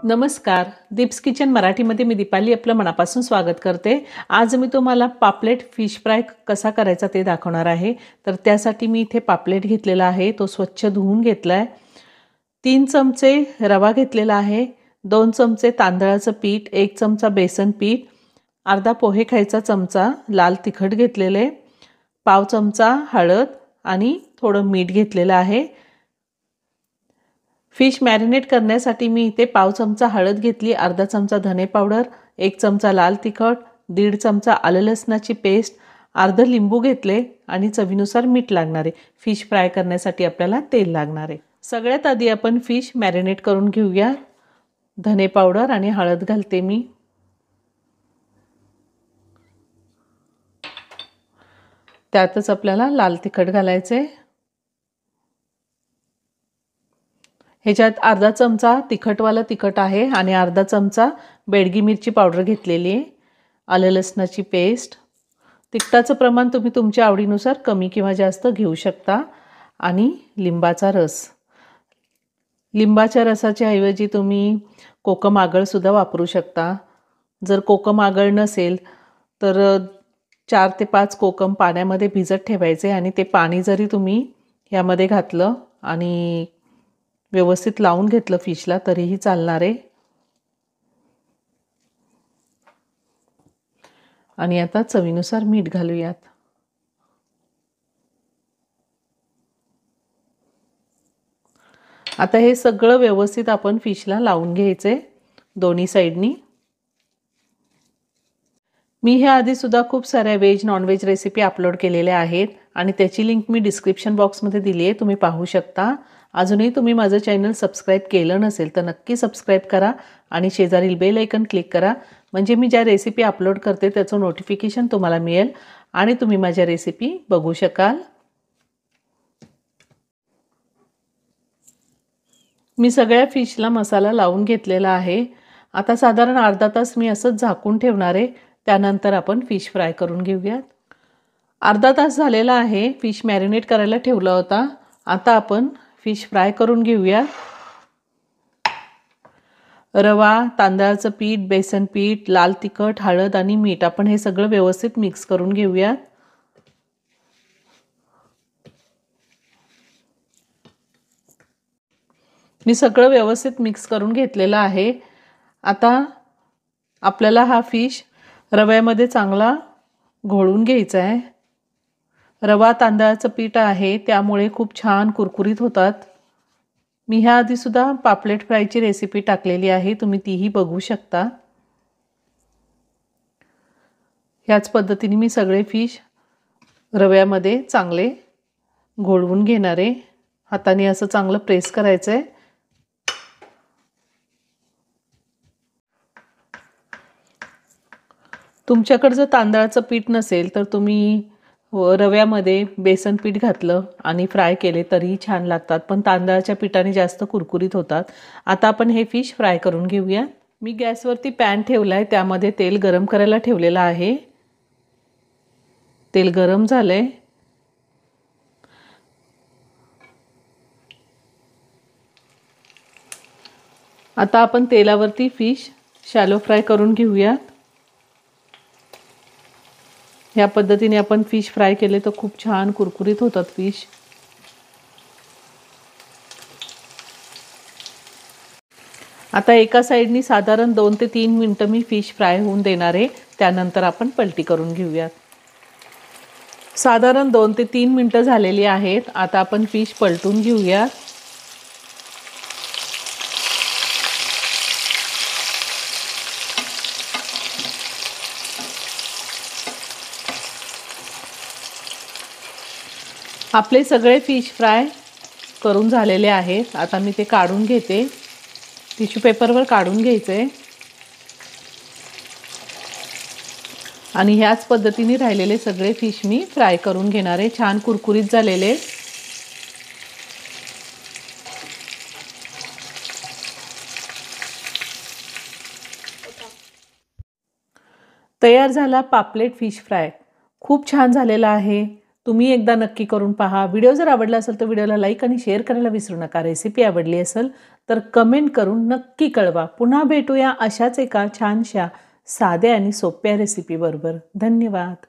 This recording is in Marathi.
नमस्कार. दीप्स किचन मराठीमध्ये मी दीपाली आपलं मनापासून स्वागत करते. आज मी तुम्हाला पापलेट फिश फ्राय कसा करायचा ते दाखवणार आहे. तर त्यासाठी मी इथे पापलेट घेतलेला आहे, तो स्वच्छ धुवून घेतला आहे. 3 चमचे रवा घेतलेला आहे, 2 चमचे तांदळाचं पीठ, 1 चमचा बेसन पीठ, अर्धा पोहे खायचा चमचा लाल तिखट घेतलेले, पाव चमचा हळद आणि थोडं मीठ घेतलेलं आहे. फिश मॅरिनेट करण्यासाठी मी इथे पाव चमचा हळद घेतली, अर्धा चमचा धने पावडर, 1 चमचा लाल तिखट, 1.5 चमचा आलं लसणाची पेस्ट, अर्ध लिंबू घेतले आणि चवीनुसार मीठ लागणार आहे. फिश फ्राय करण्यासाठी आपल्याला तेल लागणार आहे. सगळ्यात आधी आपण फिश मॅरिनेट करून घेऊया. धने पावडर आणि हळद घालते मी. त्यातच आपल्याला लाल तिखट घालायचे. ह्याच्यात अर्धा चमचा तिखटवाला तिखट आहे आणि अर्धा चमचा बेडगी मिरची पावडर घेतलेली आहे, आलं लसणाची पेस्ट. तिखटाचं प्रमाण तुम्ही तुमच्या आवडीनुसार कमी किंवा जास्त घेऊ शकता. आणि लिंबाचा रस. लिंबाच्या रसाच्या ऐवजी तुम्ही कोकम आगळसुद्धा वापरू शकता. जर कोकम आगळ नसेल तर 4 ते 5 कोकम पाण्यामध्ये भिजत ठेवायचे आणि ते पाणी जरी तुम्ही यामध्ये घातलं आणि व्यवस्थित लावून घेतलं फिशला तरीही चालणार आहे. आणि आता चवीनुसार मीठ घालूयात. आता हे सगळं व्यवस्थित आपण फिशला लावून घ्यायचे दोन्ही साईडनी. मी ह्या आधी सुद्धा खूप साऱ्या व्हेज नॉनव्हेज रेसिपी अपलोड केलेल्या आहेत आणि त्याची लिंक मी डिस्क्रिप्शन बॉक्समध्ये दिली आहे, तुम्ही पाहू शकता. अजूनही तुम्ही माझं चॅनल सबस्क्राईब केलं नसेल तर नक्की सबस्क्राईब करा आणि शेजारील बेल आयकन क्लिक करा, म्हणजे मी ज्या रेसिपी अपलोड करते त्याचं नोटिफिकेशन तुम्हाला मिळेल आणि तुम्ही माझ्या रेसिपी बघू शकाल. मी सगळ्या फिशला मसाला लावून घेतलेला आहे. आता साधारण अर्धा तास मी असंच झाकून ठेवणार आहे. त्यानंतर आपण फिश फ्राय करून घेऊयात. अर्धा तास झालेला आहे. फिश मॅरिनेट करायला ठेवला होता. आता आपण फिश फ्राय करून घेऊया. रवा, तांदळाचं पीठ, बेसन पीठ, लाल तिखट, हळद आणि मीठ आपण हे सगळं व्यवस्थित मिक्स करून घेऊया. मी सगळं व्यवस्थित मिक्स करून घेतलेलं आहे. आता आपल्याला हा फिश रव्यामध्ये चांगला घोळून घ्यायचा आहे. रवा तांदळाचं पीठ आहे त्यामुळे खूप छान कुरकुरीत होतात. मी ह्या आधीसुद्धा पापलेट फ्रायची रेसिपी टाकलेली आहे, तुम्ही तीही बघू शकता. ह्याच पद्धतीने मी सगळे फिश रव्यामध्ये चांगले घोळवून घेणार आहे. हाताने असं चांगलं प्रेस करायचं आहे. तुमच्याकडे जर तांदळाचं पीठ नसेल तर तुम्ही रव्यामध्ये बेसन पीठ घातलं आणि फ्राय केले तरीही छान लागतात, पण तांदळाच्या पिठाने जास्त कुरकुरीत होतात. आता आपण हे फिश फ्राय करून घेऊया. मी गॅसवरती पॅन ठेवला आहे, त्यामध्ये तेल गरम करायला ठेवलेलं आहे. तेल गरम झालंय. आता आपण तेलावरती फिश शॅलो फ्राय करून घेऊया. ह्या पद्धतीने आपण फिश फ्राय केले तर खूप छान कुरकुरीत होतात फिश. आता एका साईडनी साधारण 2 ते 3 मिनिटं मी फिश फ्राय होऊन देणार आहे. त्यानंतर आपण पलटी करून घेऊयात. साधारण 2 ते 3 मिनिटं झालेली आहेत. आता आपण फिश पलटून घेऊया. आपले सगळे फिश फ्राय करून झालेले आहेत. आता मी ते काढून घेते. टिश्यू पेपरवर काढून घ्यायचे आणि ह्याच पद्धतीने राहिलेले सगळे फिश मी फ्राय करून घेणार आहे. छान कुरकुरीत झालेले. तयार झाला पापलेट फिश फ्राय. खूप छान झालेला आहे. तुम्ही एकदा नक्की करून पहा. व्हिडिओ जर आवडला असेल तर व्हिडिओला लाईक आणि शेअर करायला विसरू नका. रेसिपी आवडली असेल तर कमेंट करून नक्की कळवा. पुन्हा भेटूया अशाच एका छानशा साध्या आणि सोप्या रेसिपीबरोबर. धन्यवाद.